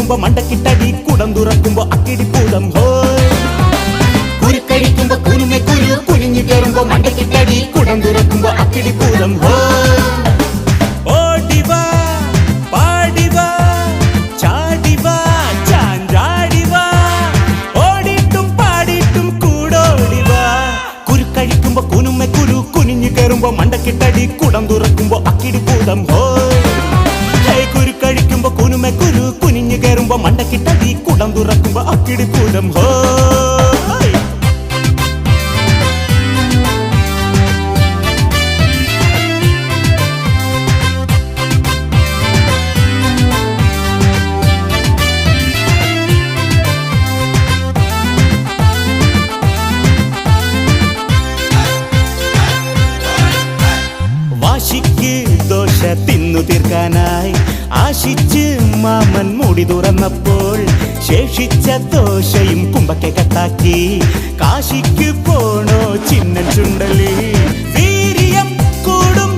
കയറുമ്പോ മണ്ടക്കിട്ടടി കുടം തുറക്കുമ്പോ അക്കിടി പൂതം ഹോയ്. കുരുക്കഴിക്കുമ്പോ കുരുമെ കുരു കുനിഞ്ഞു കയറുമ്പോ മണ്ടക്കിട്ടടി കുടം തുറക്കുമ്പോ അക്കിടി പൂതം ഹോയ്. ഓടിവാ പാടിവാ ചാടിവാ ചാഞ്ചാടിവാ ഓടിട്ടും പാടിട്ടും കൂടോടിവാ. കുരുക്കഴിക്കുമ്പോ കുനുമെ കുരു കുനിഞ്ഞു കയറുമ്പോ മണ്ടക്കിട്ടടി കുടം തുറക്കുമ്പോ അക്കിടി പൂതം ഹോയ്. കുരുക്കഴിക്കുമ്പോ കുനുമെ കുരു കുനിഞ്ഞു കയറുമ്പോ മണ്ടക്കിട്ടടി കുടം തുറക്കുമ്പോ അക്കിടി പൂതം ഹോയ്. വാശിക്ക് ദോശ തിന്നു തീർക്കാനായി ആശിച്ച് മാമൻ മൂടി തുറന്നപ്പോൾ ശേഷിച്ച ദോശയും കുമ്പക്കെ കട്ടാക്കി കാശിക്ക് പോണോ ചിന്നൻ ചുണ്ടലി. വീര്യം കൂടും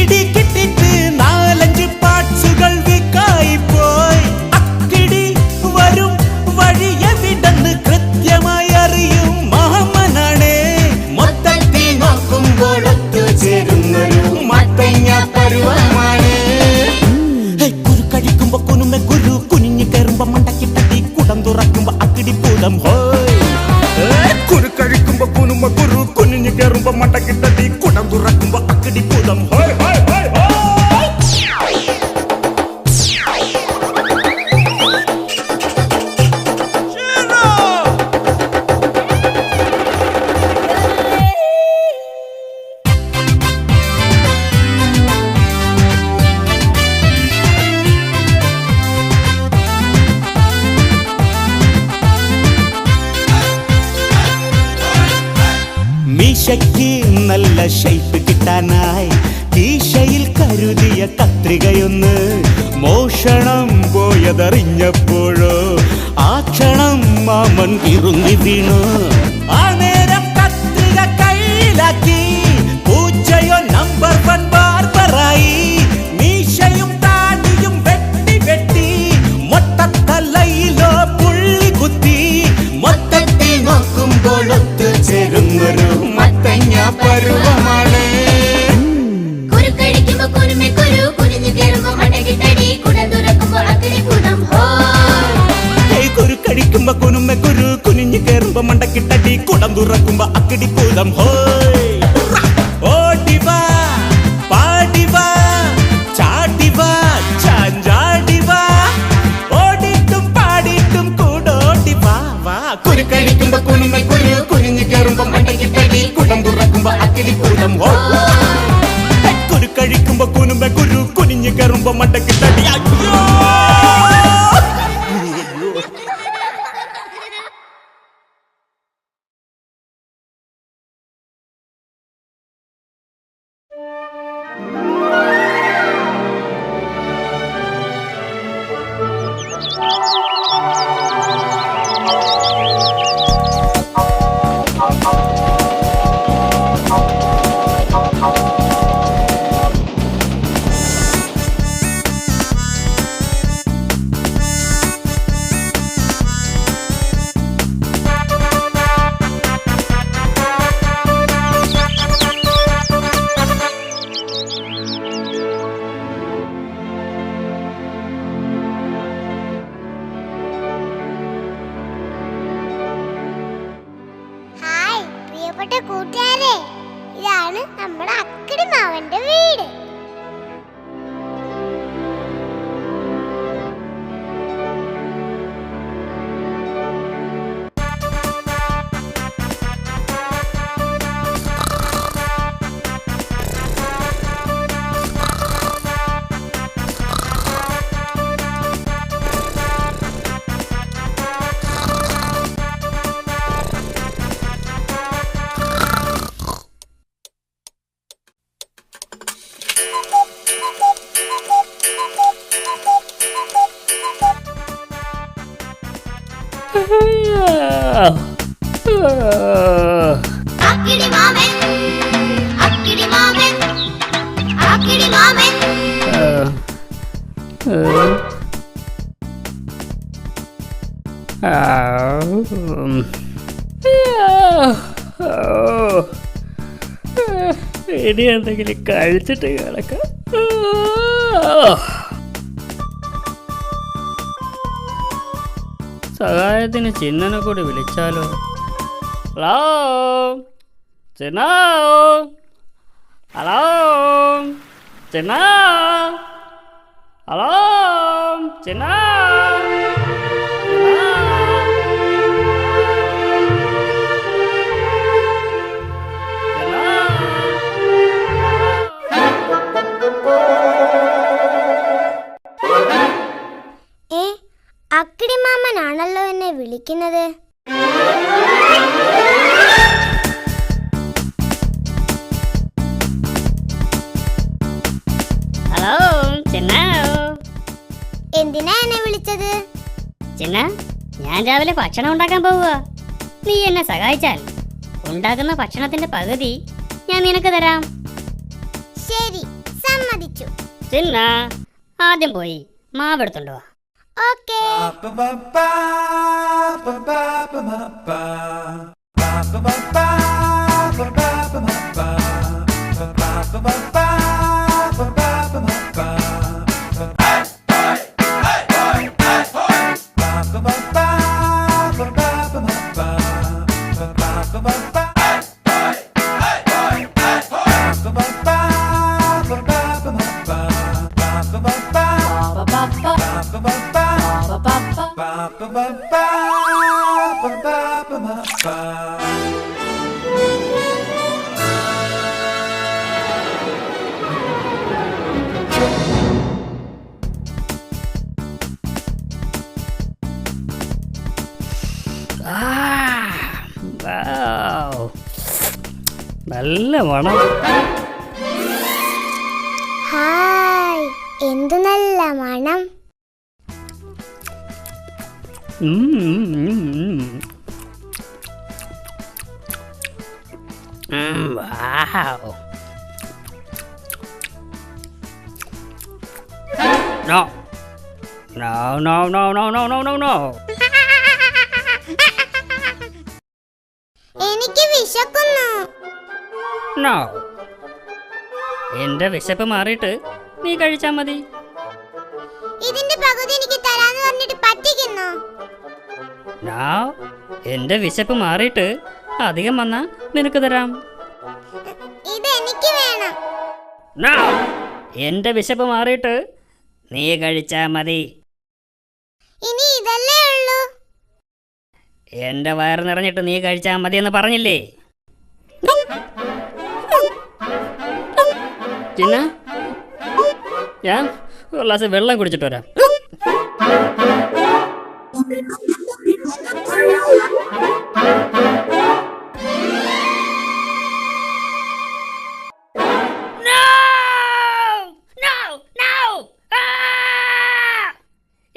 ഇടി കിട്ടിട്ട് 4-5 പാർട്സുകൾ വിക്കായി പോയി. അക്കിടി വരും വഴിയെവിടെന്ന് കൃത്യമായി അറിയും മാമനാണേ. മൊത്തത്തിൽ നോക്കുമ്പോൾ ഒത്തുചേരുന്നൊരു മത്തങ്ങ പരുവമാണ്. കുരുക്കഴിക്കുമ്പോ കുനുമെ കുരു കുനിഞ്ഞു കയറുമ്പോ മണ്ടക്കിട്ടടി കുടം തുറക്കുമ്പോ അക്കിടി പൂതം ഹോയ്. കുരുക്കഴിക്കുമ്പോ കുനുമെ കുരു കുനിഞ്ഞു കയറുമ്പോ മണ്ടക്കിട്ടടി കുടം തുറക്കുമ്പോ അക്കിടി പൂതം ഹോയ് ഹോയ് ഹോയ് ഹോയ്. മീശയ്ക്ക് നല്ല ഷേപ്പ് കിട്ടാനായി കീശയിൽ കരുതിയ കത്രികയൊന്ന് മോഷണം പോയതറിഞ്ഞപ്പോഴോ ആ ക്ഷണം മാമൻ ഇറുങ്ങി വീണു. ആ നേരം കത്രിക കയ്യിലാക്കി പൂച്ചയോ നമ്പർ 1 ബാർബറായി. മീശയും താടിയും വെട്ടി വെട്ടി മൊട്ടത്തലയിലോ പുള്ളി കുത്തി. മൊത്തത്തിൽ നോക്കുമ്പോൾ ഒത്തുചേരുന്നൊരു മത്തങ്ങ പരുവമാണ്. കുരുക്കഴിക്കുമ്പോ കുനുമെ കുരു കുനിഞ്ഞു കയറുമ്പോ മണ്ടക്കിട്ടടി കുടം തുറക്കുമ്പോ അക്കിടി പൂതം ഹോയ്. കുരുക്കഴിക്കുമ്പോ കുനുമെ കുരു കുനിഞ്ഞു കയറുമ്പോ മണ്ടക്കിട്ടടി കുടം തുറക്കുമ്പോ അക്കിടി പൂതം ഹോയ്. ഓടിവാ പാടിവാ ചാടിവാ ചാഞ്ചാടിവാ ഓടിട്ടും പാടിട്ടും കൂടോടിവാ വാ. കുരുക്കഴിക്കുമ്പോ കുനുമെ കുരു കുനിഞ്ഞു കയറുമ്പോ മണ്ടക്കിട്ടടി കുടം തുറക്കുമ്പോ അക്കിടി പൂതം ഹോയ്. കുരുക്കഴിക്കുമ്പോ കുനുമെ കുരു കുനിഞ്ഞു കയറുമ്പോ മണ്ടക്കിട്ടടി അയ്യോ. കൂട്ടുകാരെ, ഇതാണ് നമ്മുടെ അക്കിടി മാവന്റെ വീട്. Akidi Mamen, Akidi Mamen, Akidi Mamen. ഇനി എന്തെങ്കിലും കഴിച്ചിട്ട് കിടക്കാം. സഹായത്തിന് ചിന്നനെ കൂടി വിളിച്ചാലോ? ഹലോ ചിന്ന, ഹലോ ചിന്ന, ഹലോ ചിന്ന. അക്കിടി മാമനാണല്ലോ എന്നെ വിളിക്കുന്നത്. ഹലോ ചിന്ന. എന്തിനാ എന്നെ വിളിച്ചത്? ചിന്ന, ഞാൻ രാവിലെ ഭക്ഷണം ഉണ്ടാക്കാൻ പോവുക. നീ എന്നെ സഹായിച്ചാൽ ഉണ്ടാക്കുന്ന ഭക്ഷണത്തിന്റെ പകുതി ഞാൻ നിനക്ക് തരാം. ശരി, സമ്മതിച്ചു. ചിന്ന, ആദ്യം പോയി മാവെടുത്തുണ്ടോ? ഓക്കേ. നല്ല മണം. ഹായ്, എന്തു നല്ല മണം. Wow. No. No, no, no, no, no, no, no, no. എനിക്ക് വിശക്കുന്നു. No. എന്റെ വിശപ്പ് മാറിയിട്ട് നീ കഴിച്ചാ മതി. ഇതിന്റെ പകുതി എനിക്ക് തരാന്ന് പറഞ്ഞിട്ട് പറ്റിക്കുന്നു. No. എന്റെ വിശപ്പ് മാറിയിട്ട് അധികം വന്നാ നിനക്ക് തരാം. ഇത് എനിക്ക് വേണം. No. എന്റെ വിശപ്പ് മാറിയിട്ട് നീ കഴിച്ചാ മതി. ഇനി ഇതല്ലേ ഉള്ളൂ. എന്റെ വയറ് നിറഞ്ഞിട്ട് നീ കഴിച്ചാ മതി എന്ന് പറഞ്ഞില്ലേ? ചിന്ന, ഞാൻ ഒരു ഗ്ലാസ് വെള്ളം കുടിച്ചിട്ട് വരാം.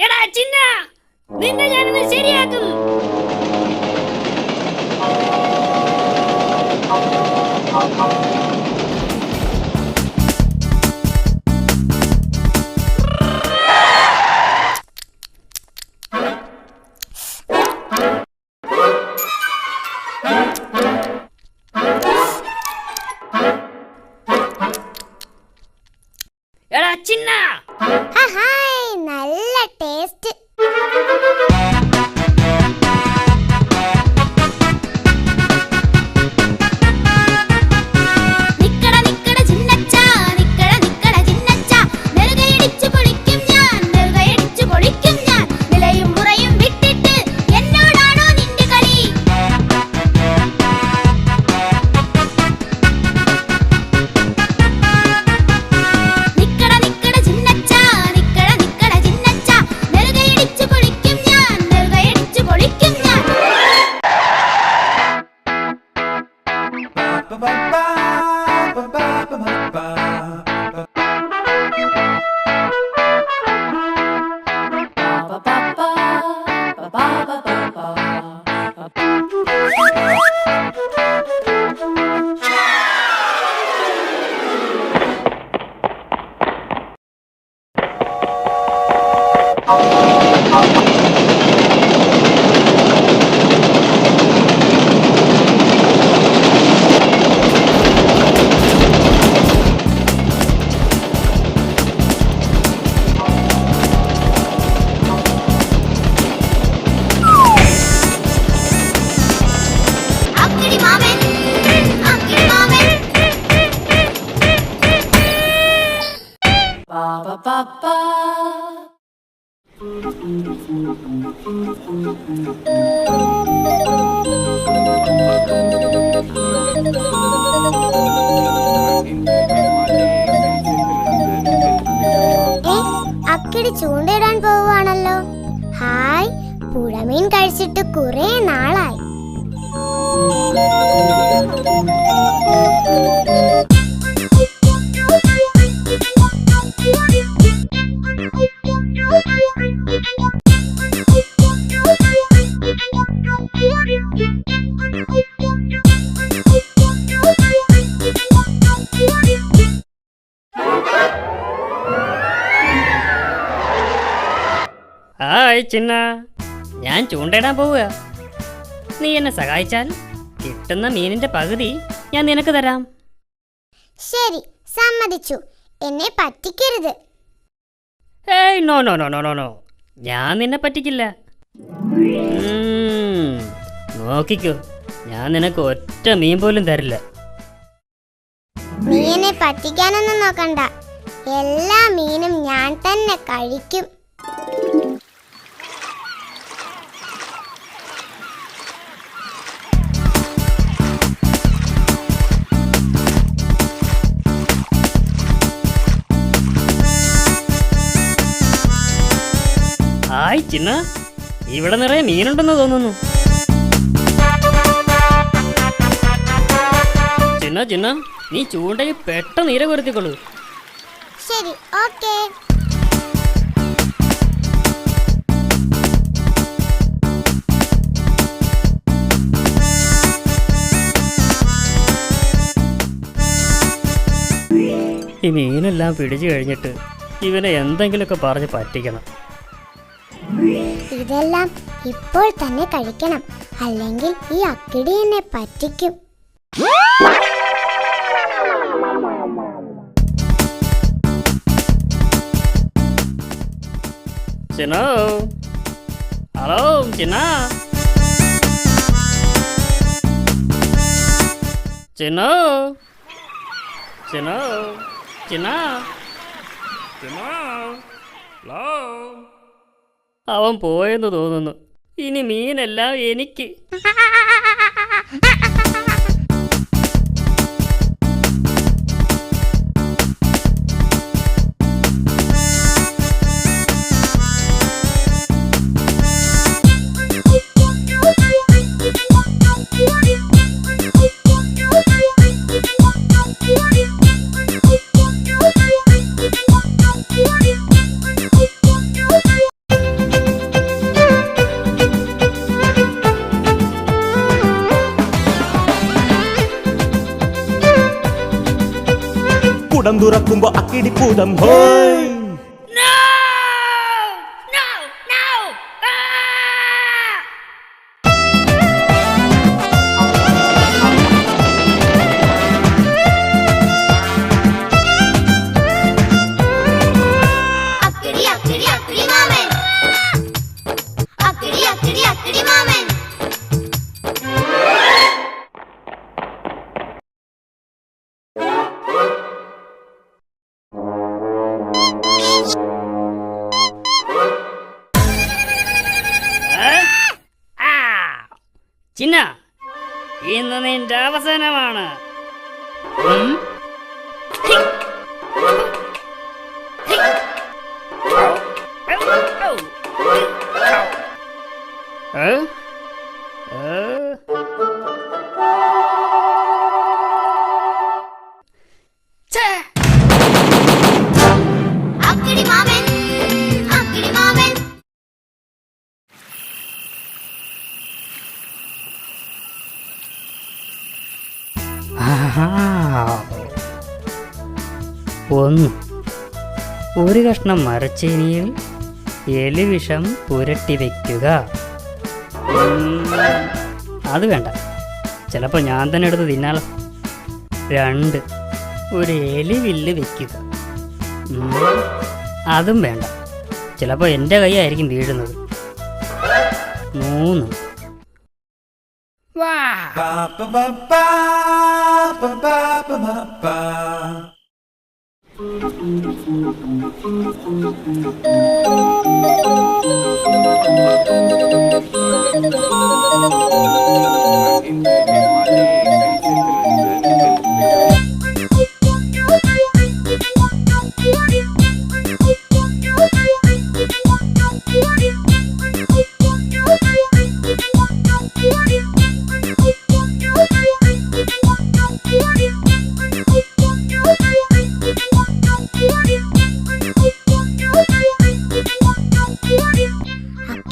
എടാ ചിന്ന, നിന്നെ ഞാനിന്ന് ശരിയാക്കും. എടാ ചിന്ന, ഹായ്, നല്ല ടേസ്റ്റ്. നിക്കട നിക്കട ചിന്നച്ച, നിക്കട നിക്കട ചിന്നച്ച, നെറുകയിടിച്ചു പൊളിക്കും ഞാൻ. അക്കിടി ചൂണ്ടയിടാൻ പോവാണല്ലോ. ഹായ്, പുഴമീൻ കഴിച്ചിട്ട് കുറെ നാളായി. ഹായ് ചിന്ന, ഞാൻ ചൂണ്ടയിടാൻ പോവുക. നീ എന്നെ സഹായിച്ചാൽ കിട്ടുന്ന മീനിന്റെ പകുതി ഞാൻ നിനക്ക് തരാം. ശരി, സമ്മതിച്ചു. എന്നെ പറ്റിക്കരുത്. ഏയ് no no no no no no, ഞാൻ നിന്നെ പറ്റിക്കില്ല. നോക്കിക്കോ, ഞാൻ നിനക്ക് ഒറ്റ മീൻ പോലും തരില്ല. നീ എന്നെ പറ്റിക്കാനൊന്നും നോക്കണ്ട. എല്ലാ മീനും ഞാൻ തന്നെ കഴിക്കും. ഹായ് ചിന്ന, ഇവിടെ നിറയെ മീനുണ്ടെന്ന് തോന്നുന്നു. ചിന്ന ചിന്ന, നീ ചൂണ്ടയിൽ പെട്ടെന്ന് ഇര കൊരുത്തിക്കൊള്ളൂ. ശരി, ഓക്കേ. ഈ മീനെല്ലാം പിടിച്ചു കഴിഞ്ഞിട്ട് ഇവനെ എന്തെങ്കിലുമൊക്കെ പറഞ്ഞ് പറ്റിക്കണം. ഇതെല്ലാം ഇപ്പോൾ തന്നെ കഴിക്കണം, അല്ലെങ്കിൽ ഈ അക്കിടി എന്നെ പറ്റിക്കും. ചിന്നോ, ഹലോ ചിന്ന, ചിന്നോ, ചിന്നോ, ചിന്ന, ചിന്നോ, ഹലോ. അവൻ പോയെന്ന് തോന്നുന്നു. ഇനി മീനെല്ലാം എനിക്ക്. കുടം തുറക്കുമ്പോ അക്കിടിപ്പൂതം ഹോയ്. അക്കിടി അക്കിടി അക്കിടി മാമൻ, അക്കിടി അക്കിടി അക്കിടി മാമൻ. ചിന്ന, ഇന്ന് നിന്റെ അവസാനമാണ്. അക്കിടി മാമൻ, അക്കിടി മാമൻ. ഒന്ന്, ഒരു കഷ്ണം മരച്ചീനിയിൽ എലിവിഷം പുരട്ടി വയ്ക്കുക. അത് വേണ്ട, ചിലപ്പോൾ ഞാൻ തന്നെ എടുത്ത് തിന്നാലോ. 2, ഒരു എലിവില്ല് വയ്ക്കുക. അതും വേണ്ട, ചിലപ്പോൾ എൻ്റെ കൈയായിരിക്കും വീഴുന്നത്. 3,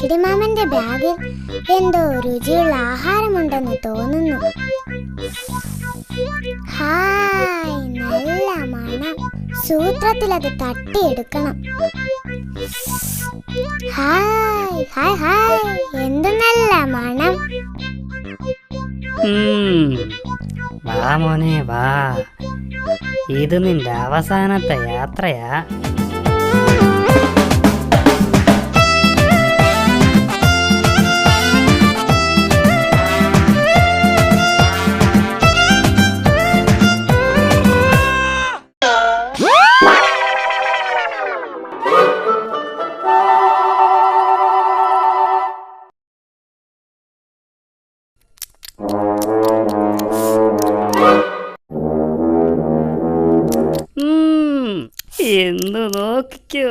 അക്കിടിമാമന്റെ ബാഗിൽ എന്തോ രുചിയുള്ള ആഹാരമുണ്ടെന്ന് തോന്നുന്നു. ഹായ്, നല്ല മണം. സൂത്രത്തിൽ അത് തട്ടിയെടുക്കണം. ഹായ് ഹായ് ഹായ്, എന്ത് നല്ല മണം. വാ മോനെ വാ, ഇത് നിന്റെ അവസാനത്തെ യാത്രയാ. എന്ന് നോക്കിക്കോ.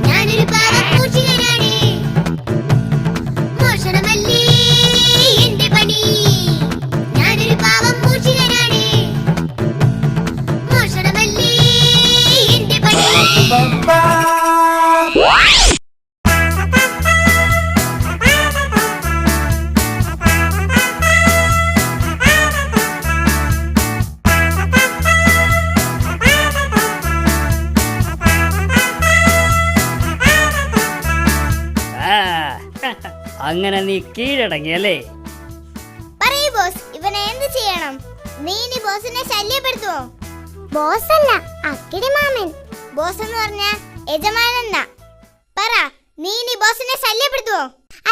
ഞാനൊരു പാവപ്പൂച്ചികനാണ്. മോഷണമല്ലേ എന്റെ പണി. ഞാനൊരു പാവപ്പൂച്ചികനാണ്. മോഷണമല്ലേ എന്റെ പണി. അങ്ങനെ നീ കീഴടങ്ങിയല്ലേ? പറയൂ ബോസ്, ഇവനെ എന്ത് ചെയ്യണം? നീ ഇനി ബോസിനെ ശല്യപ്പെടുത്തുവോ? ബോസ് അല്ല, അക്കിടിമാമൻ. ബോസ് എന്ന് പറഞ്ഞ യജമാനെന്നാ. പറ, നീ ഇനി ബോസിനെ ശല്യപ്പെടുത്തുവോ?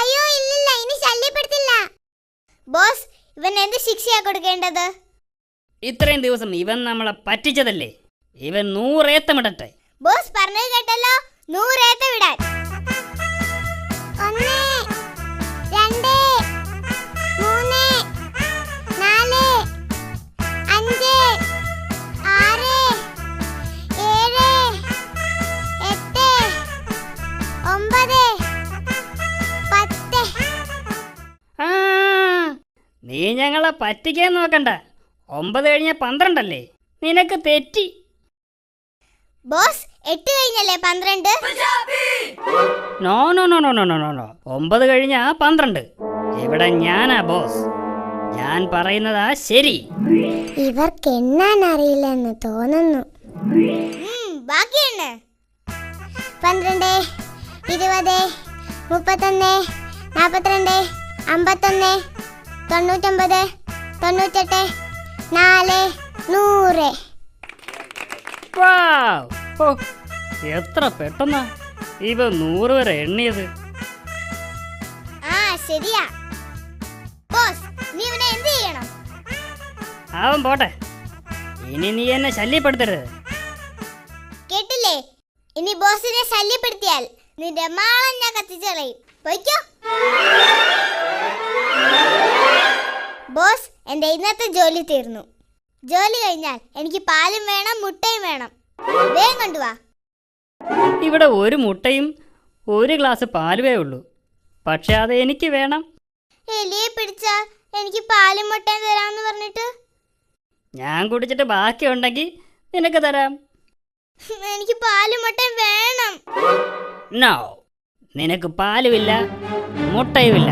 അയ്യോ ഇല്ലില്ല, ഇനി ശല്യപ്പെടുത്തില്ല. ബോസ്, ഇവൻ എന്ത് ശിക്ഷയാ കൊടുക്കേണ്ടത്? ഇത്രയും ദിവസം ഇവൻ നമ്മളെ പറ്റിച്ചതല്ലേ, ഇവൻ 100 ഏത്തമിടട്ടെ. ബോസ് പറഞ്ഞത് കേട്ടല്ലോ, 100 ഏത്ത വിടാൻ. 1 2 3 4 5 6 7 8 9 10. ആ, നീ ഞങ്ങളെ പറ്റിക്കാൻ നോക്കണ്ട. 9 കഴിഞ്ഞ 12 അല്ലേ? നിനക്ക് തെറ്റി. ബോസ്, 8 കഴിഞ്ഞല്ലേ 12? No no no no no no no 9 കഴിഞ്ഞ 12. ഇവിടെ ഞാനാ ബോസ്. ഞാൻ പറയുന്നതാ ശരി. ഇവർക്ക് എണ്ണാൻ അറിയില്ലെന്ന് തോന്നുന്നു. ബാക്കിയാണ് 12 20 31 42 51 99 98 4 100. വാവ്! ഓ, എത്ര പെട്ടെന്നാ ഇവ 100 വരെ എണ്ണിയത്. ആ ശരിയാ. ബോസ്, നീ ഇവനെ എന്ത് ചെയ്യണം? അവൻ പോട്ടെ, ഇനി നീ എന്നെ ശല്യപ്പെടുത്തരുത്. കേട്ടില്ലേ? ഇനി ബോസിനെ ശല്യപ്പെടുത്തിയാൽ നിന്റെ മാളം ഞാൻ കത്തിച്ചളയും. പോയിക്കോ. ബോസ്, എന്റെ ഇന്നത്തെ ജോലി തീർന്നു. ജോലി കഴിഞ്ഞാൽ എനിക്ക് പാലും വേണം മുട്ടയും വേണം. വേഗം കൊണ്ടുവാ. ഇവിടെ ഒരു മുട്ടയും ഒരു ഗ്ലാസ് പാലുവേ ഉള്ളൂ. പക്ഷെ അത് എനിക്ക് വേണം. എലിയെ പിടിച്ചാൽ എനിക്ക് പാലും മുട്ടയും തരാമെന്ന് പറഞ്ഞിട്ട് ഞാൻ കുടിച്ചിട്ട് ബാക്കിയുണ്ടെങ്കിൽ നിനക്ക് തരാം. എനിക്ക് പാലും മുട്ടയും വേണം. നോ, നിനക്ക് പാലുമില്ല മുട്ടയുമില്ല.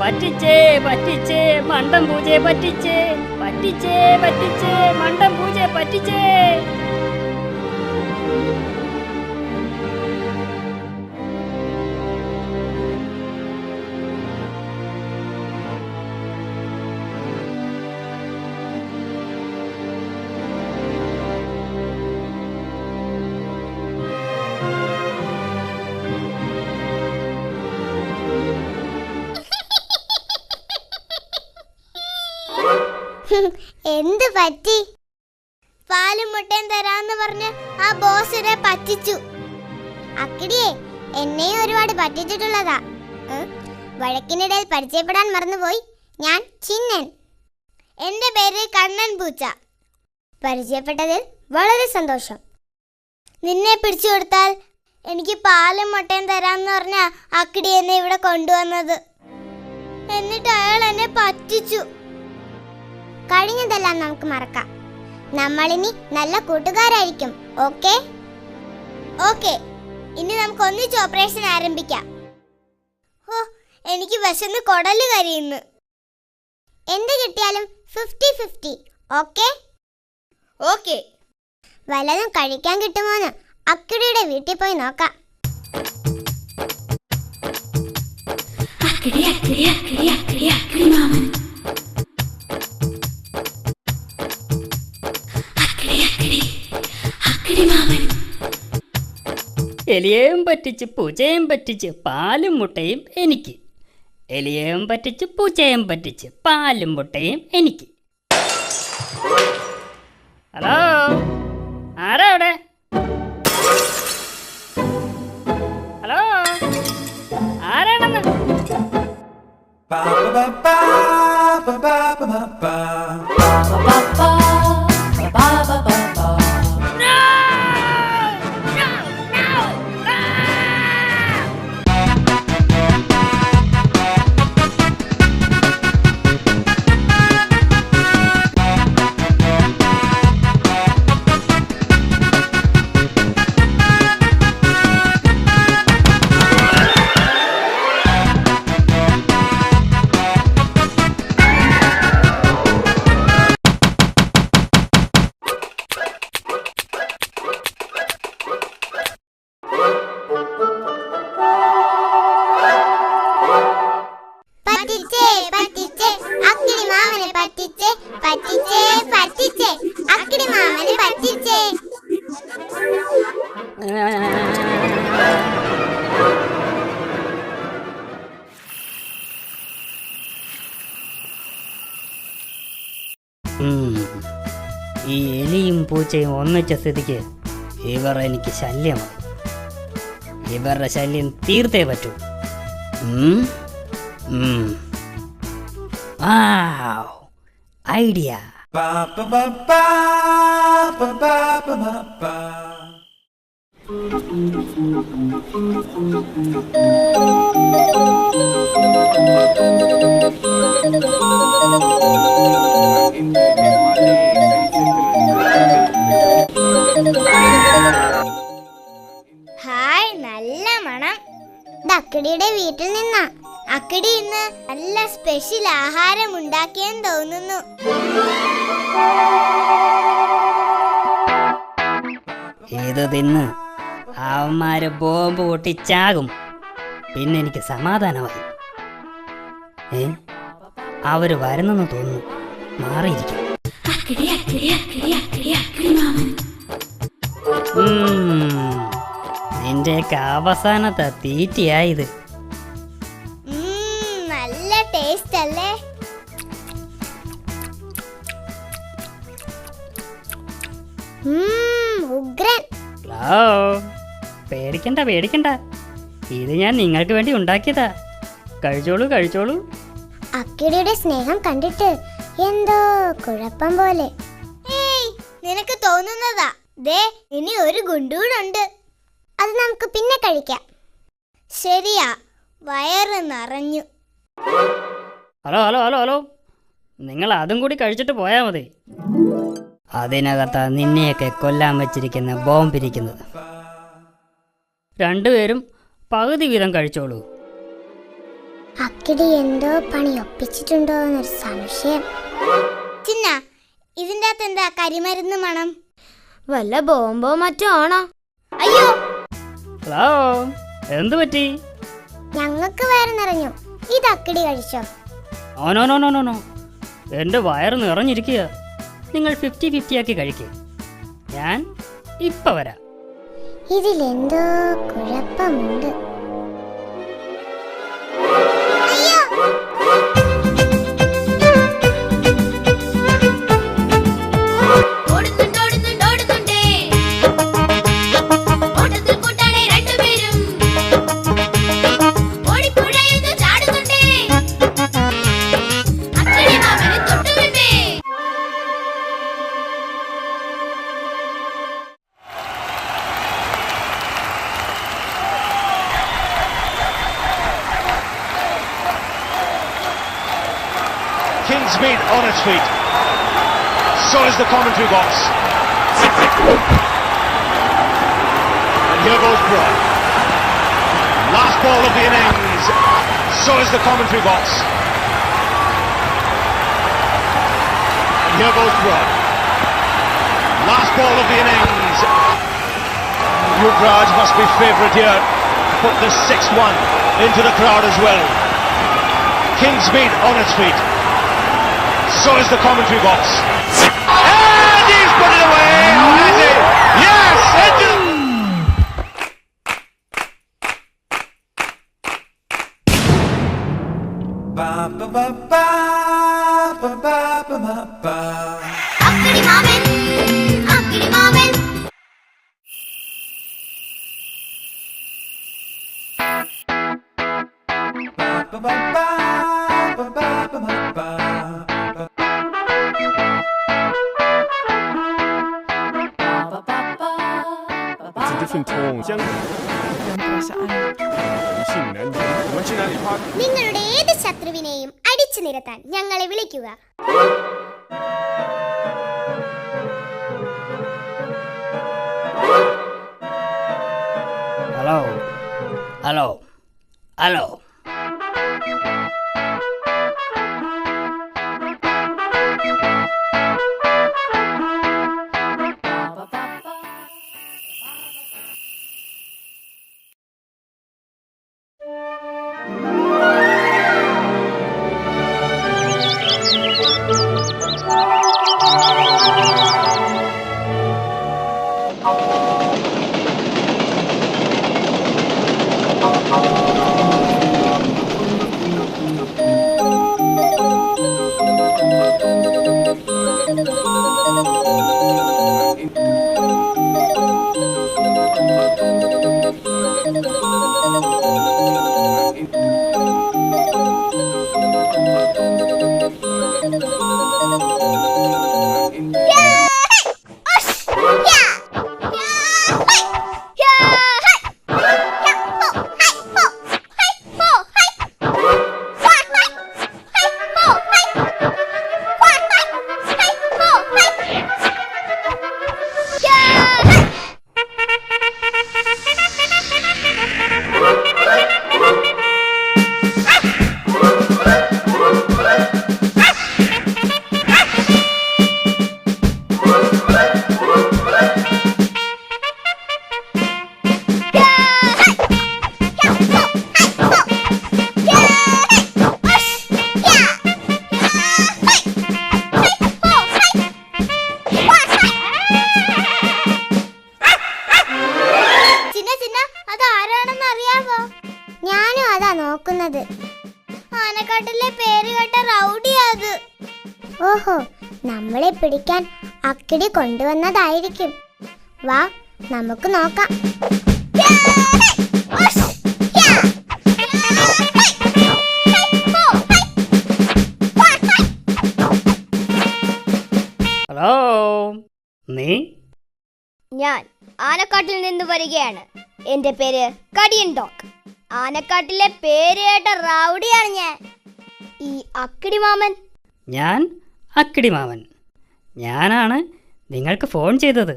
പറ്റിച്ചേ പറ്റിച്ചേ മണ്ടം പൂജയെ പറ്റിച്ചേ, പറ്റിച്ചേ പറ്റിച്ചേ മണ്ടം പൂജയെ പറ്റിച്ചേ. എന്ത് പറ്റി? പാലും മുട്ടയും തരാന്ന് പറഞ്ഞ് ആ ബോസിനെ പറ്റിച്ചു. അക്കിടിയെ എന്നെയും ഒരുപാട് പറ്റിച്ചിട്ടുള്ളതാ. വഴക്കിനിടയിൽ പരിചയപ്പെടാൻ മറന്നുപോയി. ഞാൻ ചിന്നൻ. എന്റെ പേര് കണ്ണൻ പൂച്ച. പരിചയപ്പെട്ടതിൽ വളരെ സന്തോഷം. നിന്നെ പിടിച്ചു കൊടുത്താൽ എനിക്ക് പാലും മുട്ടയും തരാന്ന് പറഞ്ഞ അക്കിടി എന്നെ ഇവിടെ കൊണ്ടുവന്നത്. എന്നിട്ട് അയാൾ എന്നെ പറ്റിച്ചു. കഴിഞ്ഞതെല്ലാം നമുക്ക് മറക്കാം. നമ്മളിനി നല്ല കൂട്ടുകാരായിരിക്കും. ഓക്കേ ഓക്കേ, ഇനി നമുക്ക് ഒന്നിച്ച് ഓപ്പറേഷൻ ആരംഭിക്കാം. ഓ, എനിക്ക് വിശന്ന് കൊടല് കരിയുന്നു. എന്ത് കിട്ടിയാലും 50-50. Okay okay. വല്ലതും കഴിക്കാൻ കിട്ടുമോന്ന് അക്കിടിയുടെ വീട്ടിൽ പോയി നോക്കാം. എലിയേയും പറ്റിച്ച് പൂച്ചയും പറ്റിച്ച് പാലും മുട്ടയും എനിക്ക്. എലിയേയും പറ്റിച്ച് പൂച്ചയും പറ്റിച്ച് പാലും മുട്ടയും എനിക്ക്. ഹലോ, ആരാ അവിടെ? ഹലോ, ആരാണെന്ന്? പറ്റിച്ചേ പറ്റിച്ചേ അക്കിടി മാമനെ പറ്റിച്ചേ, പറ്റിച്ചേ പറ്റിച്ചേ അക്കിടി മാമനെ പറ്റിച്ചേ. ഈ എലിയും പൂച്ചയും ഒന്നിച്ച സ്ഥിതിക്ക് ഇവർ എനിക്ക് ശല്യമാണ്. ഇവരുടെ ശല്യം തീർത്തേ പറ്റൂ. ഐഡിയ. ഹായ്, നല്ല മണം. ഇത് അക്കിടിയുടെ വീട്ടിൽ നിന്നാ. അക്കിടി ഇന്ന് നല്ല സ്പെഷ്യൽ ആഹാരം ഉണ്ടാക്കിയെന്ന് തോന്നുന്നു. ഇത് തിന്ന് അവന്മാര് ബോംബ് പൊട്ടിച്ചാകും. പിന്നെ എനിക്ക് സമാധാനമായി. അവര് വരുന്നെന്ന് തോന്നുന്നു. മാറിയിരിക്കും. നിന്റെയൊക്കെ അവസാനത്തെ തീറ്റിയായത്. നല്ല ടേസ്റ്റ് അല്ലേ? ഉഗ്രൻ. പേടിക്കണ്ട പേടിക്കണ്ട, ഇത് ഞാൻ നിങ്ങൾക്ക് വേണ്ടി ഉണ്ടാക്കിയതാ. കഴിച്ചോളൂ കഴിച്ചോളൂ. അക്കിടിയുടെ സ്നേഹം കണ്ടിട്ട് എന്തോ കുഴപ്പം പോലെ. ഏയ്, നിനക്ക് തോന്നുന്നതാ. ദേ, ഇനി ഒരു ഗുണ്ടൂടുണ്ട്. അത് നമുക്ക് പിന്നെ കഴിക്കാം. ശരിയാ, വയറ് നിറഞ്ഞു. ഹലോ ഹലോ ഹലോ ഹലോ, നിങ്ങൾ അതും കൂടി കഴിച്ചിട്ട് പോയാൽ മതി. അതിനകത്താ നിന്നെയൊക്കെ കൊല്ലാൻ വെച്ചിരിക്കുന്ന ബോംബിരിക്കുന്നത്. രണ്ടുപേരും പകുതി വീതം കഴിച്ചോളൂ. അക്കിടി എന്തോ പണി ഒപ്പിച്ചിട്ടുണ്ടോ എന്നൊരു സംശയം. ചിന്ന, ഇതിൻ്റെ അകത്ത് എന്താ കരിമരുന്ന് മണം? വല്ല ബോംബോ മറ്റോ ആണോ? അയ്യോ, ഹലോ, എന്തു പറ്റി? ഞങ്ങൾക്ക് വയറ് നിറഞ്ഞു. ഇത് അക്കിടി കഴിച്ചോ? No no no no no, എൻ്റെ വയറ് നിറഞ്ഞിരിക്കുക. നിങ്ങൾ 50-50 ആക്കി കഴിക്കുക. ഞാൻ ഇപ്പം വരാം. ഇതിലെന്തോ കുഴപ്പമുണ്ട്. Kingsmead on its feet. So is the commentary box. And here goes Broad. Last ball of the innings. So is the commentary box. And here goes Broad. Last ball of the innings. Yuvraj must be favourite here. Put the 6-1 into the crowd as well. Kingsmead on its feet. So is the commentary box. And he's put it away! Oh, has he? Yes! അക്കിടി മാമൻ, അക്കിടി മാമൻ. നിങ്ങളുടെ ഏത് ശത്രുവിനെയും അടിച്ചു നിരത്താൻ ഞങ്ങളെ വിളിക്കുക. Hello hello hello, ഞാനും അതാ നോക്കുന്നത്. ആനക്കാട്ടിലെ പേര് കേട്ട റൗഡിയത്. ഓഹോ, നമ്മളെ പിടിക്കാൻ അക്കിടി കൊണ്ടുവന്നതായിരിക്കും. വാ, നമുക്ക് നോക്കാം. ഞാൻ ആനക്കാട്ടിൽ നിന്ന് വരികയാണ്. എന്റെ പേര് കടിയൻ ഡോഗ്. ആനക്കാട്ടിലെ പേര് കേട്ട റൗഡിയാണ് ഞാൻ. ഈ അക്കിടി മാമൻ. ഞാൻ അക്കിടി മാമൻ. ഞാനാണ് നിങ്ങൾക്ക് ഫോൺ ചെയ്തത്.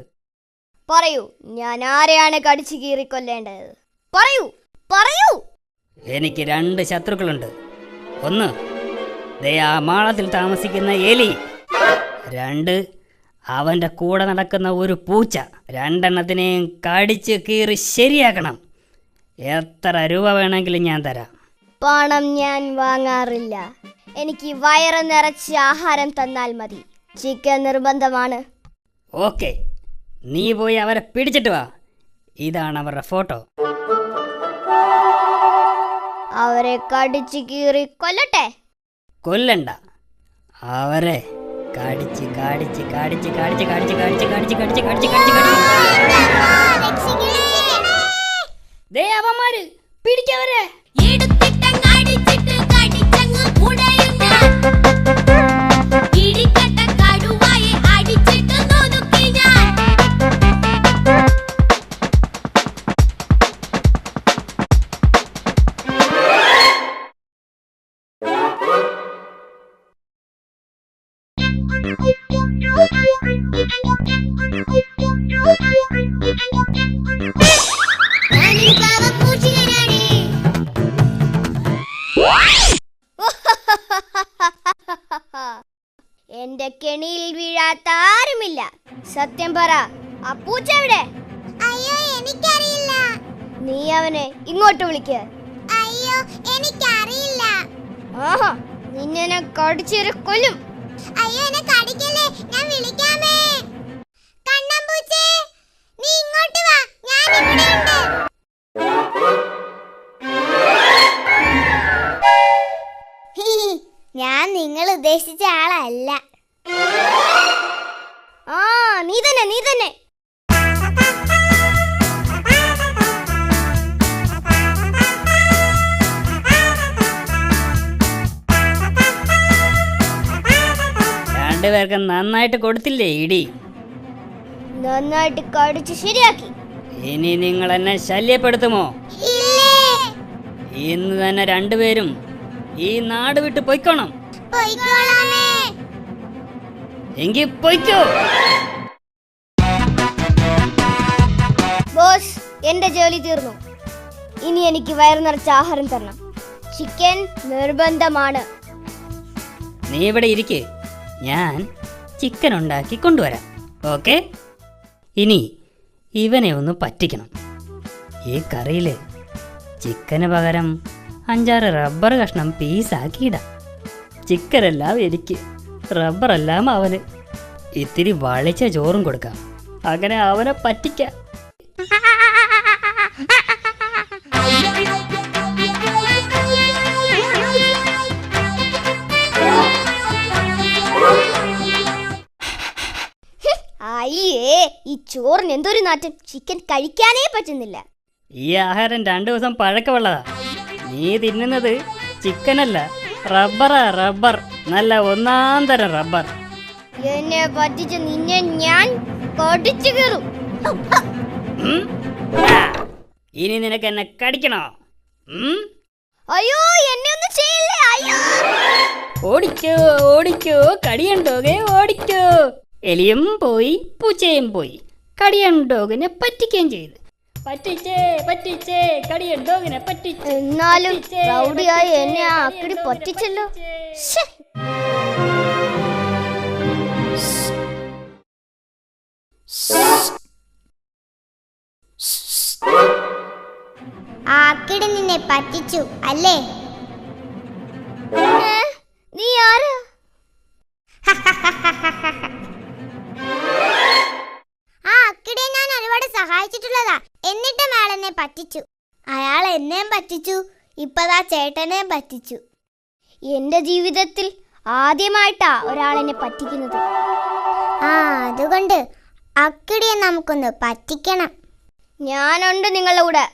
പറയൂ, ഞാൻ ആരെയാണ് കടിച്ചു കീറിക്കൊല്ലേണ്ടത്? പറയൂ പറയൂ. എനിക്ക് 2 ശത്രുക്കളുണ്ട്. ഒന്ന്, ദേ ആ മാളത്തിൽ താമസിക്കുന്ന എലി. 2, അവൻ്റെ കൂടെ നടക്കുന്ന ഒരു പൂച്ച. 2 എണ്ണത്തിനെയും കടിച്ച് കീറി ശരിയാക്കണം. എത്ര രൂപ വേണമെങ്കിലും ഞാൻ തരാം. പണം ഞാൻ വാങ്ങാറില്ല. എനിക്ക് വയറ് നിറച്ച് ആഹാരം തന്നാൽ മതി. ചിക്കൻ നിർബന്ധമാണ്. ഓക്കെ, നീ പോയി അവരെ പിടിച്ചിട്ട് വാ. ഇതാണ് അവരുടെ ഫോട്ടോ. അവരെ കടിച്ചു കീറി കൊല്ലട്ടെ? കൊല്ലണ്ട, അവരെ കടിച്ച് കാടിച്ച് കാടിച്ച് കാടിച്ച് കാടിച്ച് കാടിച്ച് കാടിച്ച് കാടിച്ച് കാടിച്ച് കാടിച്ച് ദേ അവന്മാര് പിടിക്കവരെ. എന്റെ കെണിയിൽ വീഴാത്ത ആരുമില്ല. സത്യം പറ, ആ പൂച്ച എവിടെ? അയ്യോ, എനിക്കറിയില്ല. നീ അവനെ ഇങ്ങോട്ട് വിളിക്ക്. അയ്യോ, എനിക്കറിയില്ല. ആഹാ, നിന്നെ ഞാൻ കടിച്ചേറി കൊല്ലും. അയ്യോ, എന്നെ കടിക്കല്ലേ, ഞാൻ വിളിക്കാമേ. കണ്ണമ്പൂച്ചേ, നീ ഇങ്ങോട്ട് വാ, ഞാൻ ഇവിടെയുണ്ട്. ഞാൻ നിങ്ങൾ ഉദ്ദേശിച്ച ആളല്ല. ആ, നീ തന്നെ നീ തന്നെ. രണ്ടുപേർക്ക് നന്നായിട്ട് കൊടുത്തില്ലേ ഇടി? നന്നായിട്ട് കടിച്ച് ശരിയാക്കി. ഇനി നിങ്ങൾ എന്നെ ശല്യപ്പെടുത്തുമോ? ഇന്ന് തന്നെ 2 പേരും ഈ നാട് വിട്ട് പൊയ്ക്കോണം. എങ്കിൽ പൊയ്ക്കോ. ബോസ്, എന്റെ ജോലി തീർന്നു. ഇനി എനിക്ക് വയറു നിറച്ച ആഹാരം തരണം. ചിക്കൻ നിർബന്ധമാണ്. നീ ഇവിടെ ഇരിക്ക്, ഞാൻ ചിക്കൻ ഉണ്ടാക്കി കൊണ്ടുവരാം. ഓക്കെ? ഇനി ഇവനെ ഒന്ന് പറ്റിക്കണം. ഈ കറിയിൽ ചിക്കന് പകരം 5-6 റബ്ബർ കഷ്ണം പീസാക്കിയിടാം. ചിക്കനെല്ലാം എനിക്ക്, റബ്ബറെല്ലാം അവന്. ഇത്തിരി വളിച്ച ചോറും കൊടുക്കാം. അങ്ങനെ അവനെ പറ്റിക്കാം. അയ്യേ, ഈ ചോറിന് എന്തൊരു നാറ്റം. ചിക്കൻ കഴിക്കാനേ പറ്റുന്നില്ല. ഈ ആഹാരം 2 ദിവസം പഴക്കമുള്ളതാ. നീ തിന്നുന്നത് ചിക്കനല്ല, റബ്ബറാ. റബ്ബർ, നല്ല 1-ാം തരം റബ്ബർ. എന്നെ പറ്റിച്ച് നിന്നെ ഞാൻ കടിച്ചു കീറും. ഇനി നിനക്ക് എന്നെ കടിക്കണോ? അയ്യോ, എന്നെ ഒന്നും ചെയ്യില്ലേ. അയ്യോ, ഓടിക്കോ ഓടിക്കോ, കടിയണ്ടോകെ ഓടിക്കോ. എലിയും പോയി, പൂച്ചയും പോയി. കടിയണ്ടോകിനെ പറ്റിക്കുകയും ചെയ്തു. പറ്റിച്ചേ പറ്റിച്ചേ, കടിയണ്ടോകിനെ പറ്റിച്ചേ. എന്നാലും റൗഡിയായി എന്നെ ആ അക്കിടി പറ്റിച്ചല്ലോ. ആ അക്കിടി നിന്നെ പറ്റിച്ചു അല്ലേ? നീ ആരാ? ആ അക്കിടിയെ ഞാൻ ഒരുപാട് സഹായിച്ചിട്ടുള്ളതാ. എന്നിട്ടും അയാൾ എന്നെ പറ്റിച്ചു. അയാൾ എന്നെയും പറ്റിച്ചു, ഇപ്പതാ ചേട്ടനെയും പറ്റിച്ചു. എന്റെ ജീവിതത്തിൽ ആദ്യമായിട്ടാ ഒരാളെന്നെ പറ്റിക്കുന്നത്. ആ, അതുകൊണ്ട് അക്കിടിയെ നമുക്കൊന്ന് പറ്റിക്കണം. ഞാനുണ്ട് നിങ്ങളുടെ കൂടെ.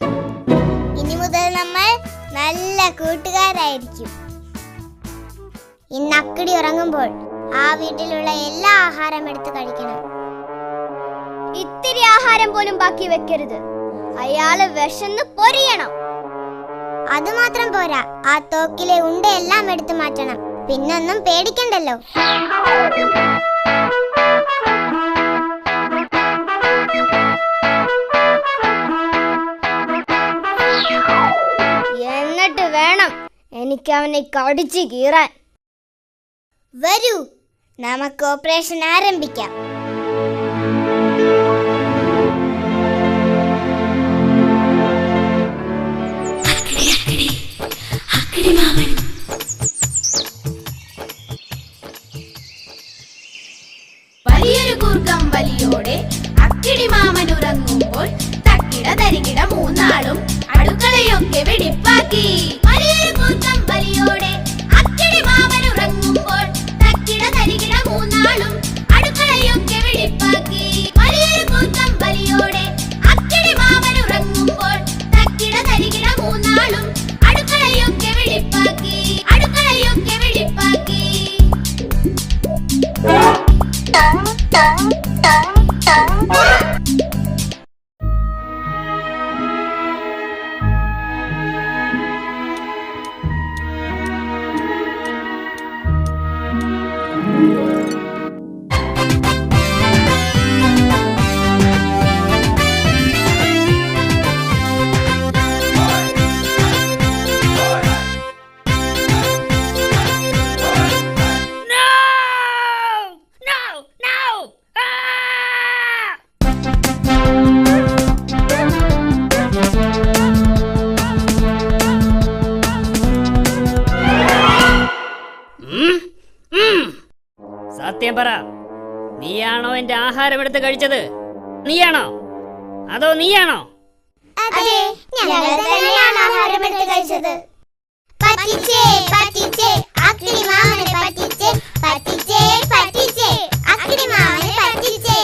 ഇനി മുതൽ നമ്മൾ നല്ല കൂട്ടുകാരായിരിക്കും. ഇന്ന് അക്കിടി ഉറങ്ങുമ്പോൾ ആ വീട്ടിലുള്ള എല്ലാ ആഹാരം എടുത്ത് കഴിക്കണം. ഇത്തിരി ഇത്തിരി ആഹാരം പോലും ബാക്കി വെക്കരുത്. അയാള് വിശന്ന് പൊരിയണം. അത് മാത്രം പോരാ, ആ തോക്കിലെ ഉണ്ടയെല്ലാം എടുത്തു മാറ്റണം. പിന്നൊന്നും പേടിക്കണ്ടല്ലോ. എന്നിട്ട് വേണം എനിക്ക് അവനെ കടിച്ചു കീറാൻ. വരൂ, നമുക്ക് ഓപ്പറേഷൻ ആരംഭിക്കാം. വലിയൊരു കൂർക്കം വലിയോടെ അക്കിടി മാമൻ ഉറങ്ങുമ്പോൾ തക്കിട തരികിട മൂന്നാളും അടുക്കളയൊക്കെ വെടിപ്പാക്കി. വലിയൊരു കൂർക്കം വലിയോടെ അക്കിടി മാമൻ ഉറങ്ങുമ്പോൾ തക്കിട തരികിട മൂന്നാളും അടുക്കളയൊക്കെ വെടിപ്പാക്കി. വലിയൊരു കൂർക്കം വലിയോടെ അക്കിടി മാമൻ ഉറങ്ങുമ്പോൾ തക്കിട തരികിട മൂന്നാളും അടുക്കളയൊക്കെ വെടിപ്പാക്കി. അടുക്കളയൊക്കെ വെടിപ്പാക്കി. സത്യം പറ, നീയാണോ എന്റെ ആഹാരം എടുത്ത് കഴിച്ചത്? നീയാണോ അതോ നീയാണോ? അതെ, ഞങ്ങൾ തന്നെയാണ് ആഹാരം എടുത്ത് കഴിച്ചത്. പറ്റിച്ചേ പറ്റിച്ചേ അക്കിടി മാമനെ പറ്റിച്ചേ, പറ്റിച്ചേ പറ്റിച്ചേ അക്കിടി മാമനെ പറ്റിച്ചേ.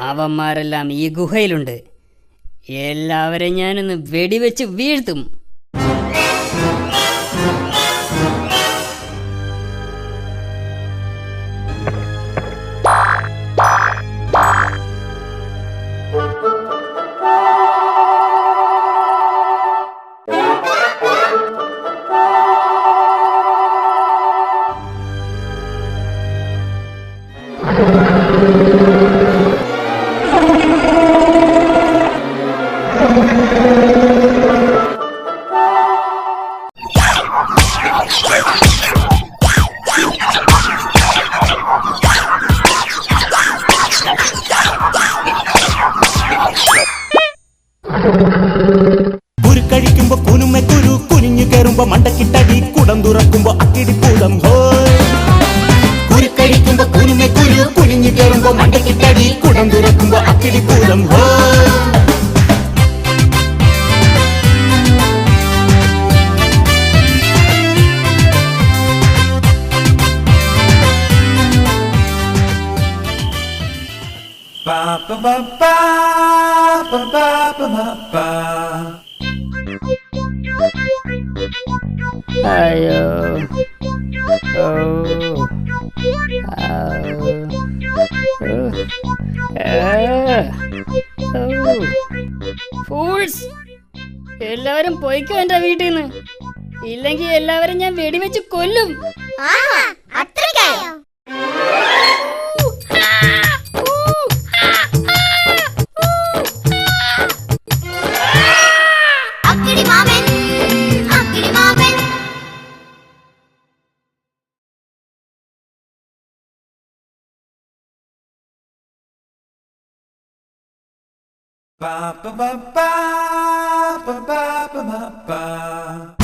അവന്മാരെല്ലാം ഈ ഗുഹയിലുണ്ട്. എല്ലാവരെയും ഞാനൊന്ന് വെടിവെച്ച് വീഴ്ത്തും. കുരുക്കഴിക്കുമ്പോ കുനുമെ കുരു, കുനിഞ്ഞു കയറുമ്പോ മണ്ടക്കിട്ടടി, കുടം തുറക്കുമ്പോ അക്കിടിപ്പൂതം ഹോയ്. കുരുക്കഴിക്കുമ്പോ കുനുമെ കുരു, കുനിഞ്ഞു കയറുമ്പോ മണ്ടക്കിട്ടടി, കുടം തുറക്കുമ്പോ അക്കിടിപ്പൂതം ഹോയ്. അയ്യോ, ഫൂൾസ്! എല്ലാവരും പോയിക്കോ എന്റെ വീട്ടിൽ നിന്ന്, ഇല്ലെങ്കിൽ എല്ലാവരും ഞാൻ വെടിവെച്ച് കൊല്ലും. അത്രയ്ക്കായോ? അക്കിടി മാമൻ, അക്കിടി മാമൻ. Ba ba ba ba ba ba ba.